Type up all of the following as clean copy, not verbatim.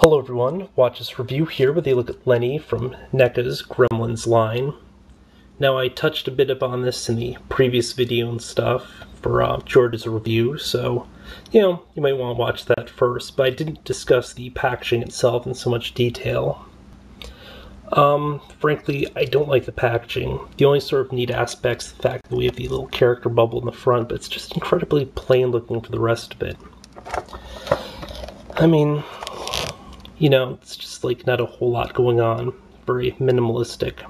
Hello everyone, watch this review here with a look at Lenny from NECA's Gremlins line. Now I touched a bit upon this in the previous video and stuff for George's review, so you might want to watch that first, but I didn't discuss the packaging itself in so much detail. Frankly, I don't like the packaging. The only sort of neat aspects is the fact that we have the little character bubble in the front, but it's just incredibly plain looking for the rest of it. I mean, it's just like not a whole lot going on. Very minimalistic.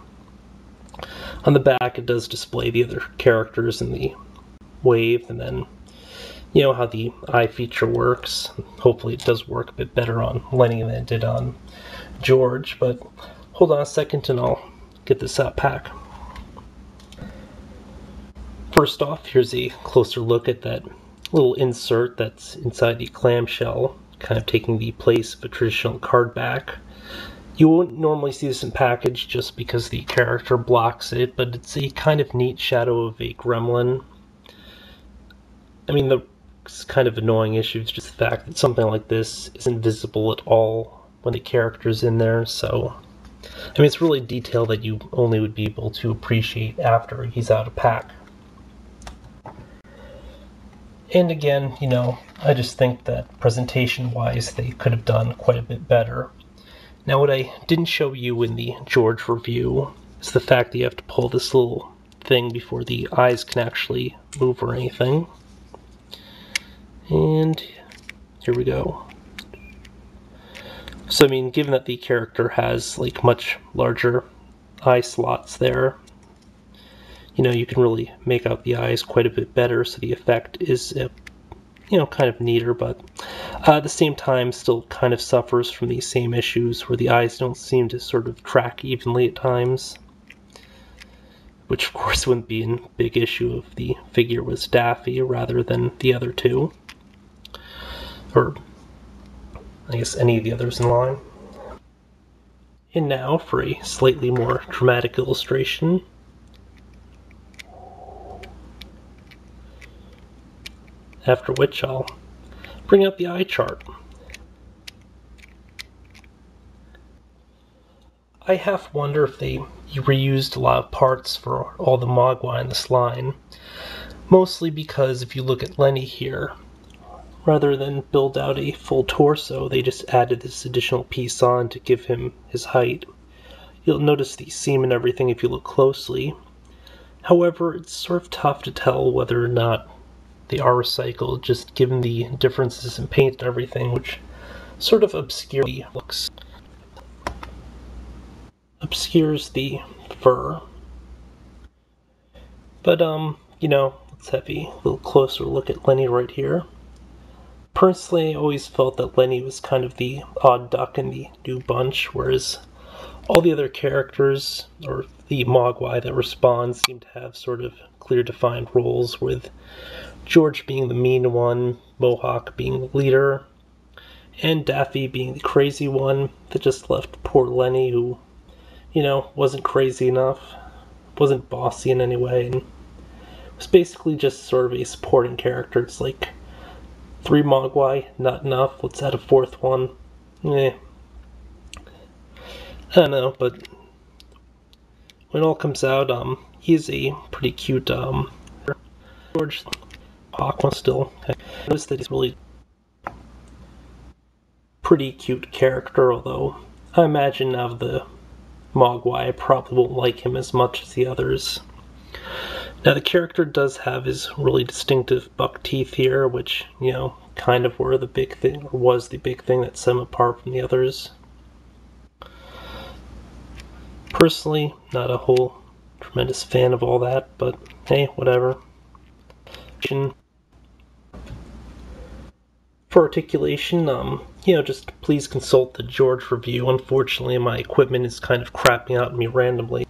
On the back, it does display the other characters in the wave, and then, how the eye feature works. Hopefully it does work a bit better on Lenny than it did on George, but hold on a second and I'll get this out pack. First off, here's a closer look at that little insert that's inside the clamshell, kind of taking the place of a traditional card back. You won't normally see this in package just because the character blocks it, but it's a kind of neat shadow of a gremlin. I mean, the kind of annoying issue is just the fact that something like this isn't visible at all when the character's in there, so I mean, it's really detail that you only would be able to appreciate after he's out of pack. And again, I just think that presentation-wise they could have done quite a bit better. Now, what I didn't show you in the George review is the fact that you have to pull this little thing before the eyes can actually move or anything. And here we go. So, I mean, given that the character has, like, much larger eye slots there, you can really make out the eyes quite a bit better, so the effect is, kind of neater, but at the same time still kind of suffers from these same issues where the eyes don't seem to sort of track evenly at times, which of course wouldn't be a big issue if the figure was Daffy rather than the other two, or I guess any of the others in line. And now for a slightly more dramatic illustration. After which I'll bring out the eye chart. I half wonder if they reused a lot of parts for all the Mogwai in this line, mostly because if you look at Lenny here, rather than build out a full torso, they just added this additional piece on to give him his height. You'll notice the seam and everything if you look closely. However, it's sort of tough to tell whether or not they are recycled, just given the differences in paint and everything, which sort of obscures the fur. But, let's have a little closer look at Lenny right here. Personally, I always felt that Lenny was kind of the odd duck in the new bunch, whereas all the other characters, or the Mogwai that respond, seem to have sort of clear defined roles, with George being the mean one, Mohawk being the leader, and Daffy being the crazy one that just left poor Lenny, who, wasn't crazy enough, wasn't bossy in any way, and was basically just sort of a supporting character. It's like 3 Mogwai, not enough, let's add a 4th one. I don't know, but when it all comes out, he's a pretty cute, George Hawk one still. I noticed that he's really pretty cute character, although I imagine of the Mogwai I probably won't like him as much as the others. Now the character does have his really distinctive buck teeth here, which, kind of were the big thing, or was the big thing that set him apart from the others. Personally, not a whole tremendous fan of all that, but hey, whatever. For articulation, just please consult the George review. Unfortunately, my equipment is kind of crapping out on me randomly.